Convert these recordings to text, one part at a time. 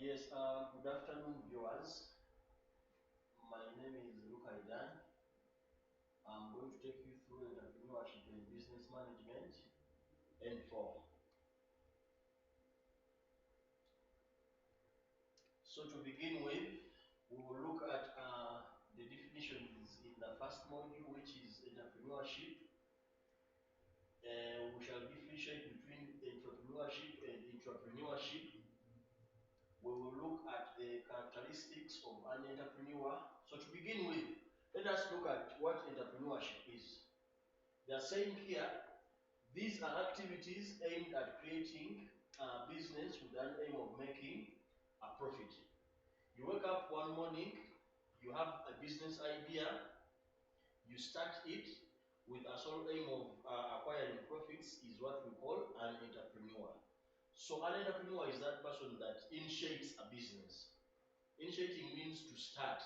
Yes, good afternoon, viewers. My name is Lukaidan. I'm going to take you through entrepreneurship and business management N4. So to begin with, we will look at the definitions in the first module, which is entrepreneurship. We shall differentiate between entrepreneurship and intrapreneurship. We will look at the characteristics of an entrepreneur. So to begin with, let us look at what entrepreneurship is. They are saying here, these are activities aimed at creating a business with an aim of making a profit. You wake up one morning, you have a business idea, you start it with a sole aim of acquiring profits is what we call an entrepreneur. So an entrepreneur is that person that initiates a business. Initiating means to start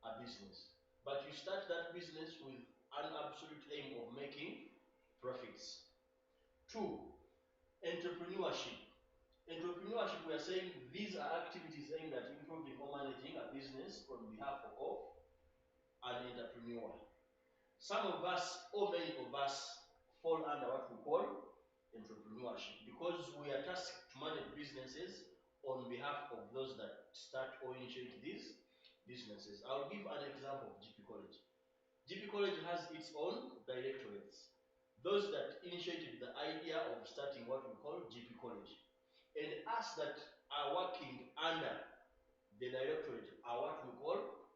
a business. But you start that business with an absolute aim of making profits. 2, entrepreneurship. Entrepreneurship, we are saying these are activities aimed at improving or managing a business on behalf of an entrepreneur. Some of us, or many of us, fall under what we call entrepreneurship because we are tasked to manage businesses on behalf of those that start or initiate these businesses. I'll give an example of GP College. GP College has its own directorates. Those that initiated the idea of starting what we call GP College. And us that are working under the directorate are what we call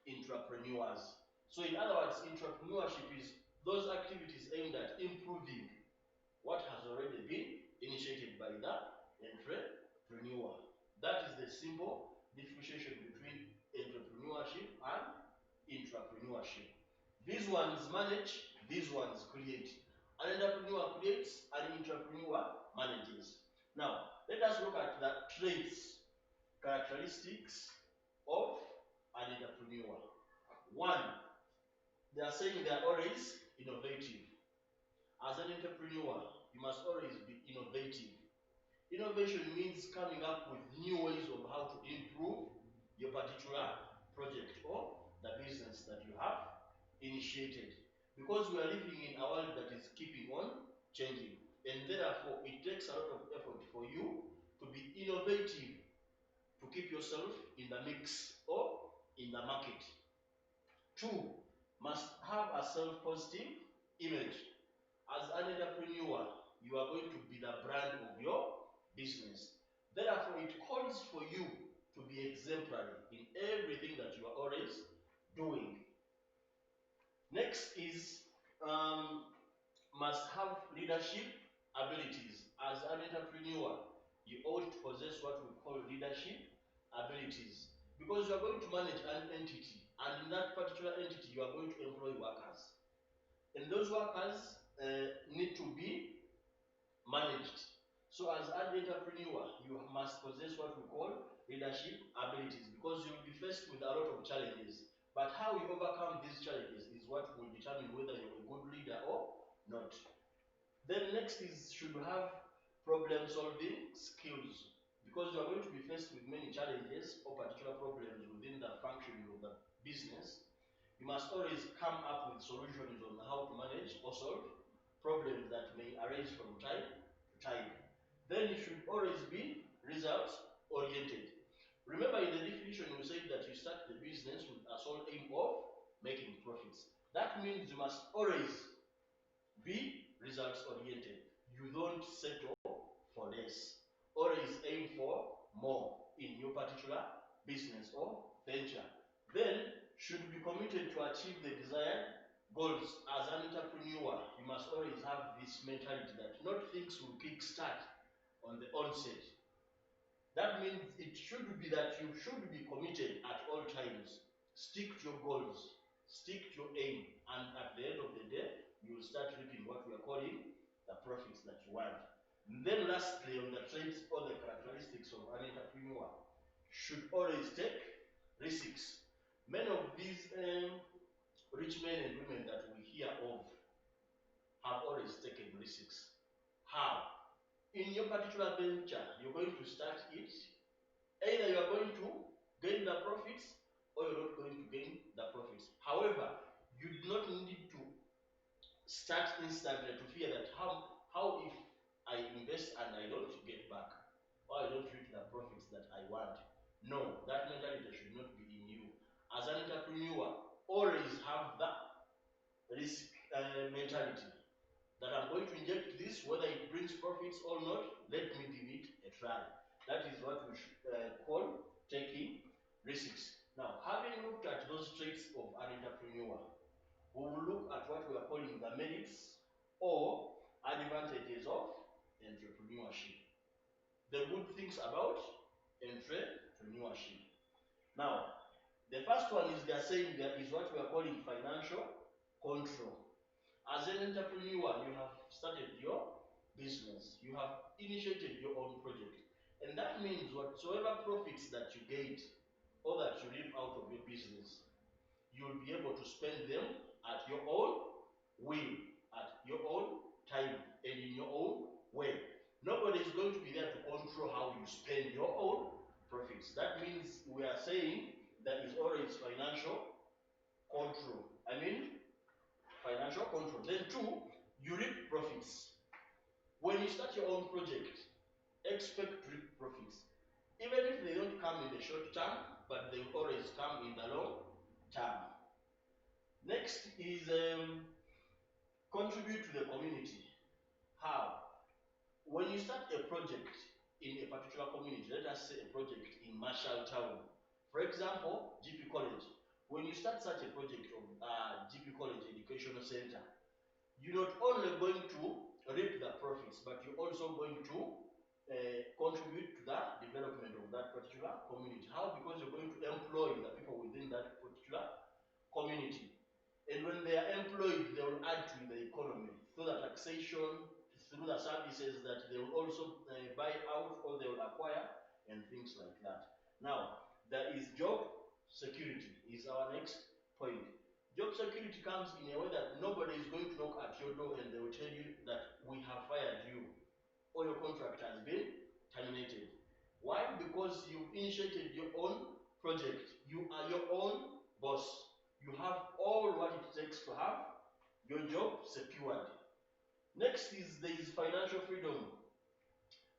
intrapreneurs. So in other words, intrapreneurship is those activities aimed at improving what has already been initiated by the entrepreneur. That is the simple differentiation between entrepreneurship and intrapreneurship. These ones manage, these ones create. An entrepreneur creates, an entrepreneur manages. Now, let us look at the traits, characteristics of an entrepreneur. 1, they are saying they are always innovative. As an entrepreneur, you must always be innovative. Innovation means coming up with new ways of how to improve your particular project or the business that you have initiated. Because we are living in a world that is keeping on changing, and therefore it takes a lot of effort for you to be innovative to keep yourself in the mix or in the market. 2, must have a self-positive image. As an entrepreneur, you are going to be the brand of your business. Therefore, it calls for you to be exemplary in everything that you are always doing. Next is must have leadership abilities. As an entrepreneur, you ought to possess what we call leadership abilities, because you are going to manage an entity, and in that particular entity, you are going to employ workers, and those workers need to be managed. So as an entrepreneur, you must possess what we call leadership abilities, because you will be faced with a lot of challenges. But how you overcome these challenges is what will determine whether you're a good leader or not. Then next is should have problem solving skills, because you are going to be faced with many challenges or particular problems within the functioning of the business. You must always come up with solutions on how to manage or solve problems that may arise from time to time. Then you should always be results oriented. Remember, in the definition we said that you start the business with a sole aim of making profits. That means you must always be results oriented. You don't settle for less. Always aim for more in your particular business or venture. Then should be committed to achieve the desired goals. As an entrepreneur, you must always have this mentality that not things will kickstart on the onset. That means it should be that you should be committed at all times. Stick to your goals, stick to your aim, and at the end of the day, you will start reaping what we are calling the profits that you want. And then lastly, on the traits or the characteristics of an entrepreneur, should always take risks. Many of these rich men and women that we hear of have always taken risks. How? In your particular venture, you're going to start it Either you are going to gain the profits or you're not going to gain the profits. However, you do not need to start instantly to fear that how if I invest and I don't get back or I don't reach the profits that I want. No, that mentality should not be in you. As an entrepreneur, always have that risk mentality that I'm going to inject this, whether it brings profits or not, let me give it a try. That is what we should call taking risks. Now, having looked at those traits of an entrepreneur, we will look at what we are calling the merits or advantages of entrepreneurship. The good things about entrepreneurship. Now, the first one is they are saying that is what we are calling financial control. As an entrepreneur, you have started your business, you have initiated your own project, and that means whatsoever profits that you get or that you reap out of your business, you'll be able to spend them at your own will, at your own time, and in your own way. Nobody is going to be there to control how you spend your own profits. That means we are saying that is always financial control. Financial control. Then two, you reap profits. When you start your own project, expect to reap profits. Even if they don't come in the short term, but they always come in the long term. Next is contribute to the community. How? When you start a project in a particular community, let us say a project in Marshalltown, for example, GP College. When you start such a project of GP College Educational Center, you're not only going to reap the profits, but you're also going to contribute to the development of that particular community. How? Because you're going to employ the people within that particular community. And when they are employed, they will add to the economy through the taxation, through the services that they will also buy out or they will acquire, and things like that. Now, there is job security, is our next point. Job security comes in a way that nobody is going to knock at your door and they will tell you that we have fired you or your contract has been terminated. Why? Because you've initiated your own project. You are your own boss. You have all what it takes to have your job secured. Next is there is financial freedom.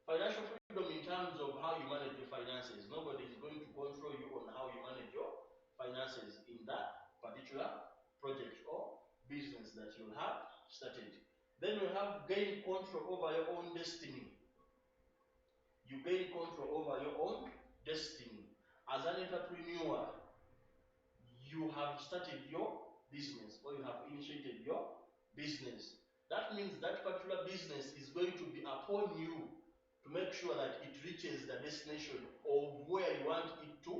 Financial freedom in terms of how you manage your finances. Nobody is going to control you on how you manage your finances in that particular project or business that you have started. Then you have gain control over your own destiny. You gain control over your own destiny. As an entrepreneur, you have started your business or you have initiated your business. That means that particular business is going to be upon you to make sure that it reaches the destination of where you want it to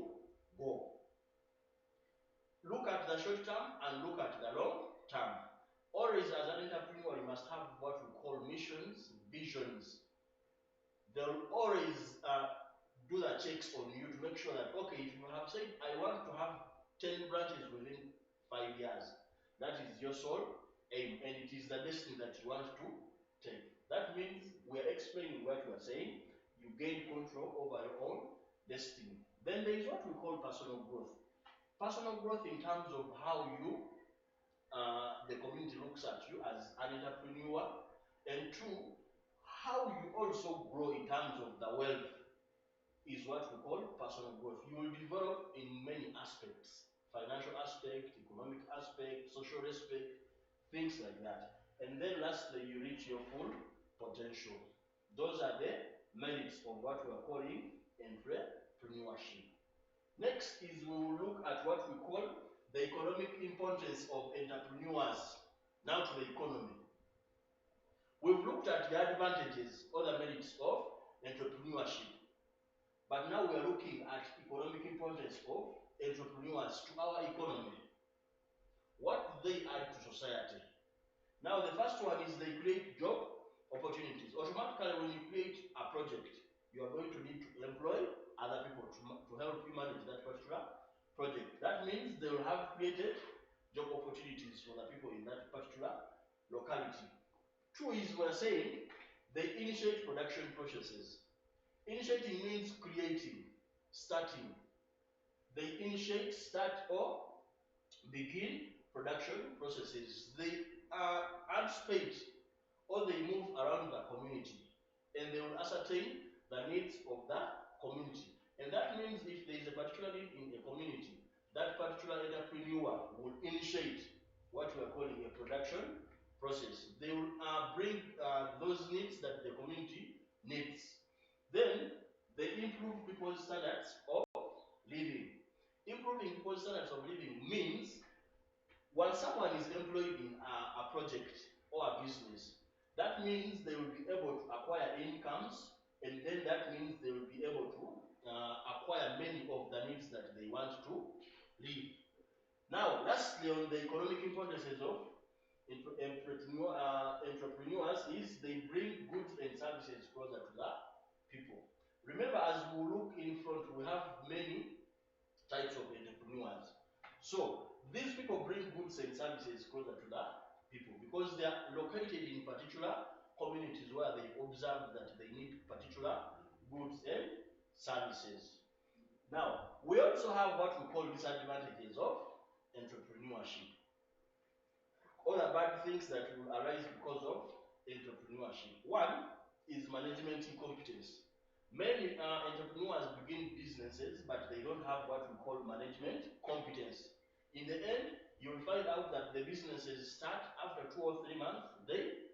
go. Look at the short term and look at the long term. Always as an entrepreneur, you must have what we call missions, visions. They'll always do the checks on you to make sure that, okay, if you have said, I want to have 10 branches within 5 years, that is your sole aim, and it is the destiny that you want to take. That means we are explaining what we are saying. You gain control over your own destiny. Then there is what we call personal growth. Personal growth in terms of how you, the community looks at you as an entrepreneur, and two, how you also grow in terms of the wealth is what we call personal growth. You will develop in many aspects: financial aspect, economic aspect, social aspect, things like that. And then lastly, you reach your full potential. Those are the merits of what we are calling entrepreneurship. Next is we will look at what we call the economic importance of entrepreneurs. Now to the economy. We've looked at the advantages or the merits of entrepreneurship. But now we are looking at economic importance of entrepreneurs to our economy. What do they add to society? Now the first one is they create job opportunities. Automatically when you create a project, you are going to need to employ other people to help you manage that particular project. That means they will have created job opportunities for the people in that particular locality. Two is we're saying they initiate production processes. Initiating means creating, starting. They initiate, start, or begin production processes. They anticipate or they move around the community and they will ascertain the needs of the community. And that means if there is a particular need in a community, that particular entrepreneur will initiate what we are calling a production process. They will bring those needs that the community needs. Then they improve people's standards of living. Improving people's standards of living means once someone is employed in a project or a business, that means they will be able to acquire incomes, and then that means they will be able to acquire many of the needs that they want to live. Now, lastly, on the economic importances of entrepreneurs is they bring goods and services closer to the people. Remember, as we look in front, we have many types of entrepreneurs. So these people bring goods and services closer to the people because they are located in particular communities where they observe that they need particular goods and services. Now, we also have what we call disadvantages of entrepreneurship. All the bad things that will arise because of entrepreneurship. One is management incompetence. Many entrepreneurs begin businesses, but they don't have what we call management competence. In the end, you will find out that the businesses start after 2 or 3 months, they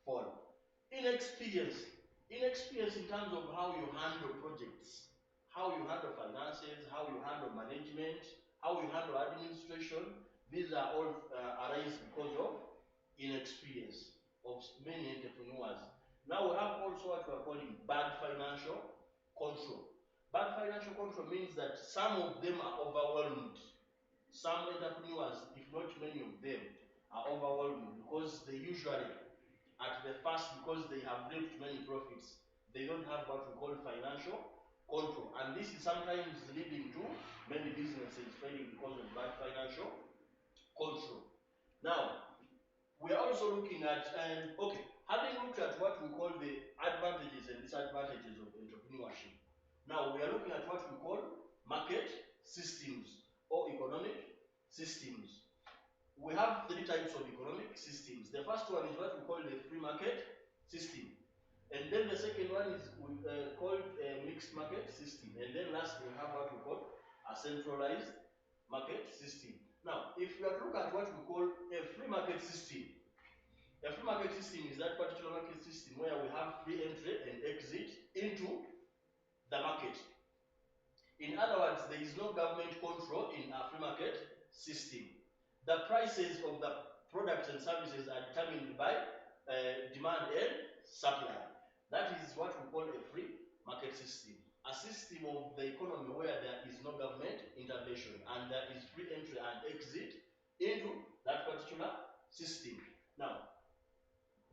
fall. Inexperience. Inexperience in terms of how you handle projects, how you handle finances, how you handle management, how you handle administration. These are all arise because of inexperience of many entrepreneurs. Now we have also what we are calling bad financial control. Bad financial control means that some of them are overwhelmed. Some entrepreneurs, if not many of them, are overwhelmed because they usually, at the first, because they have reaped many profits, they don't have what we call financial control. And this is sometimes leading to many businesses failing because of bad financial control. Now, we are also looking at, having looked at what we call the advantages and disadvantages of entrepreneurship. Now, we are looking at what we call market systems or economic systems. We have 3 types of economic systems. The first one is what we call the free market system. And then the second one is called a mixed market system. And then lastly, we have what we call a centralized market system. Now, if we look at what we call a free market system, a free market system is that particular market system where we have free entry and exit into the market. In other words, there is no government control in a free market system. The prices of the products and services are determined by demand and supply. That is what we call a free market system. A system of the economy where there is no government intervention and there is free entry and exit into that particular system. Now,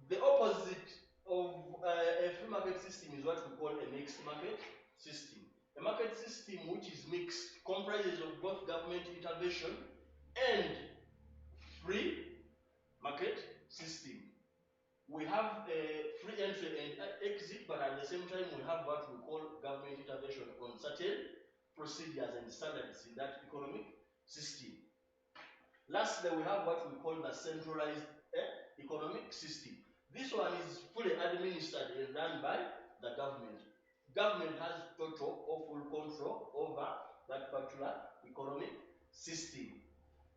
the opposite of a free market system is what we call a mixed market system. A market system which is mixed comprises of both government intervention and free market system. We have a free entry and exit, but at the same time we have what we call government intervention on certain procedures and standards in that economic system. Lastly, we have what we call the centralized economic system. This one is fully administered and run by the government. Government has total or full control over that particular economic system.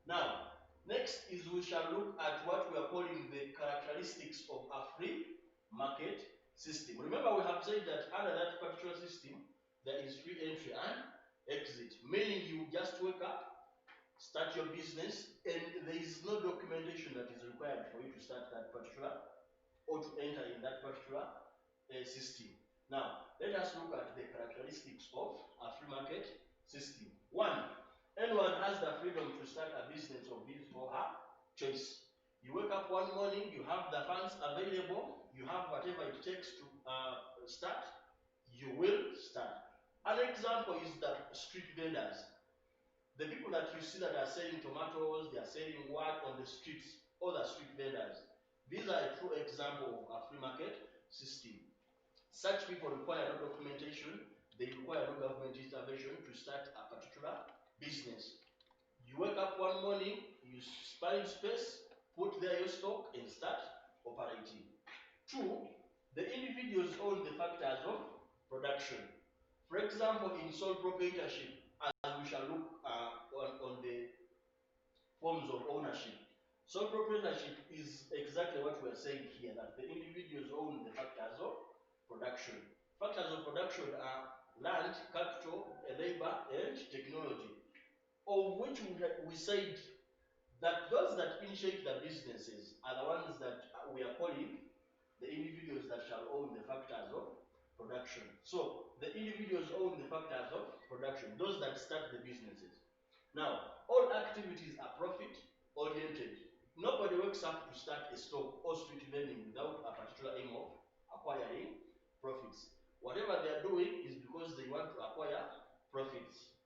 Now, next is we shall look at what we are calling the characteristics of a free market system. Remember, we have said that under that particular system, there is free entry and exit, meaning you just wake up, start your business, and there is no documentation that is required for you to start that particular or to enter in that particular system. Now, let us look at the characteristics of a free market system. One, anyone has the freedom to start a business of his or her choice. You wake up one morning, you have the funds available, you have whatever it takes to start, you will start. An example is the street vendors. The people that you see that are selling tomatoes, they are selling what on the streets, or the street vendors. These are a true example of a free market system. Such people require no documentation they require no government intervention to start a particular business. You wake up one morning, you find space, put there your stock and start operating. 2, the individuals own the factors of production. For example, in sole proprietorship, as we shall look on the forms of ownership, sole proprietorship is exactly what we are saying here, that the individuals own the factors of production. Factors of production are land, capital, labor, and technology, of which we said that those that initiate the businesses are the ones that we are calling the individuals that shall own the factors of production. So the individuals own the factors of production, those that start the businesses. Now, all activities are profit oriented. Nobody wakes up to start a stock or street vending without a particular aim of acquiring profits. Whatever they are doing is because they want to acquire profits.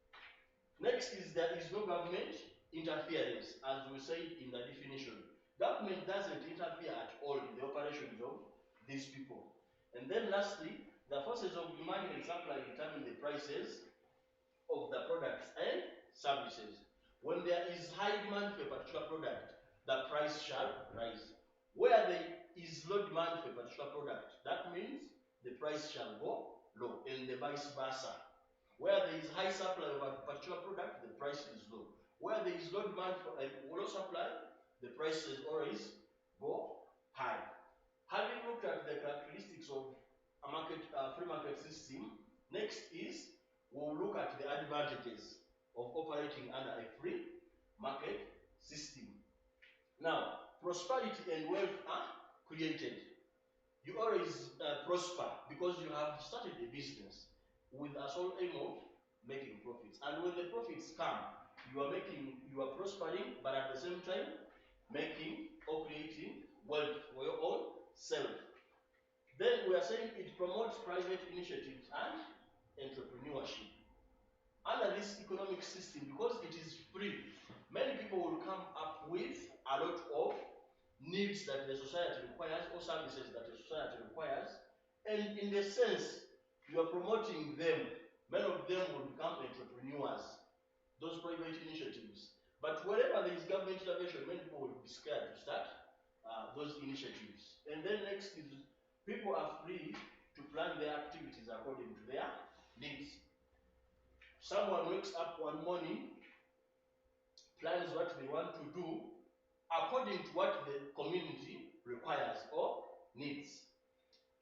Next is there is no government interference, as we said in the definition. Government doesn't interfere at all in the operations of these people. And then lastly, the forces of demand and supply determine the prices of the products and services. When there is high demand for a particular product, the price shall rise. Where there is low demand for a particular product, that means the price shall go low, and the vice versa. Where there is high supply of a particular product, the price is low. Where there is low demand for a low supply, the prices always go high. Having looked at the characteristics of a free market system, next is we'll look at the advantages of operating under a free market system. Now, prosperity and wealth are created. You always prosper because you have started a business with a sole aim of making profits. And when the profits come, you are prospering, but at the same time, making or creating wealth for your own self. Then we are saying it promotes private initiatives and entrepreneurship. Under this economic system, because it is free, many people will come up with a lot of needs that the society requires or services that the society requires, and in the sense you are promoting them, many of them will become entrepreneurs, those private initiatives. But wherever there is government intervention, many people will be scared to start those initiatives. And then next is people are free to plan their activities according to their needs. Someone wakes up one morning, plans what they want to do according to what the community requires or needs.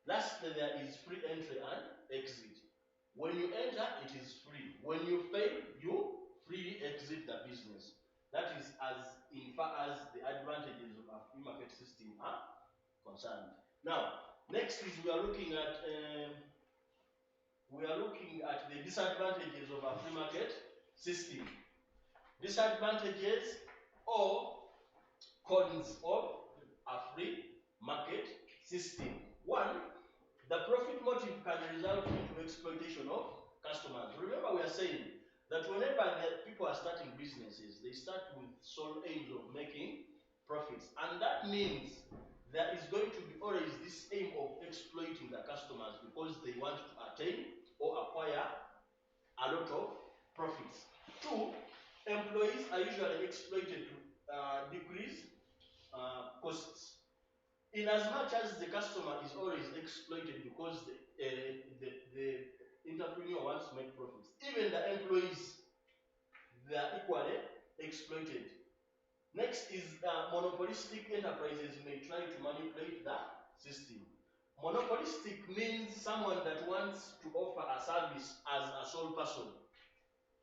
Lastly, there is free entry and exit. When you enter, it is free. When you fail, you freely exit the business. That is as far as the advantages of a free market system are concerned. Now, next is we are looking at the disadvantages of a free market system. Disadvantages or cons of a free market system. 1, the profit motive can result into exploitation of customers. Remember, we are saying that whenever the people are starting businesses, they start with sole aims of making profits, and that means there is going to be always this aim of exploiting the customers because they want to attain or acquire a lot of profits. 2, employees are usually exploited to decrease costs. In as much as the customer is always exploited because the entrepreneur wants to make profits, even the employees, they are equally exploited. Next is monopolistic enterprises may try to manipulate the system. Monopolistic means someone that wants to offer a service as a sole person.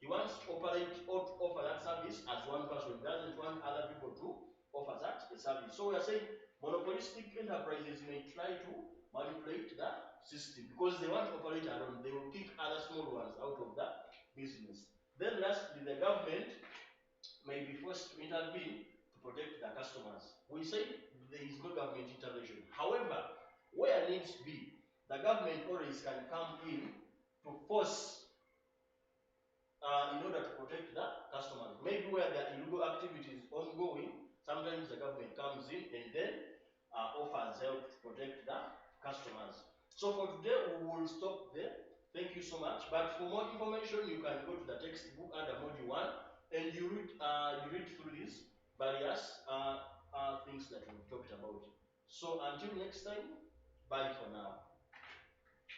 He wants to operate or to offer that service as one person. He doesn't want other people to offer that a service. So we are saying monopolistic enterprises may try to manipulate the system because they want to operate alone. They will kick other small ones out of the business. Then lastly, the government may be forced to intervene to protect the customers. We say there is no government intervention. However, where needs to be, the government always can come in to force in order to protect the customers. Maybe where there are illegal activities ongoing, sometimes the government comes in and then offers help to protect the customers. So for today, we will stop there. Thank you so much. But for more information, you can go to the textbook under module 1 and you read through these various things that we've talked about. So until next time, bye for now.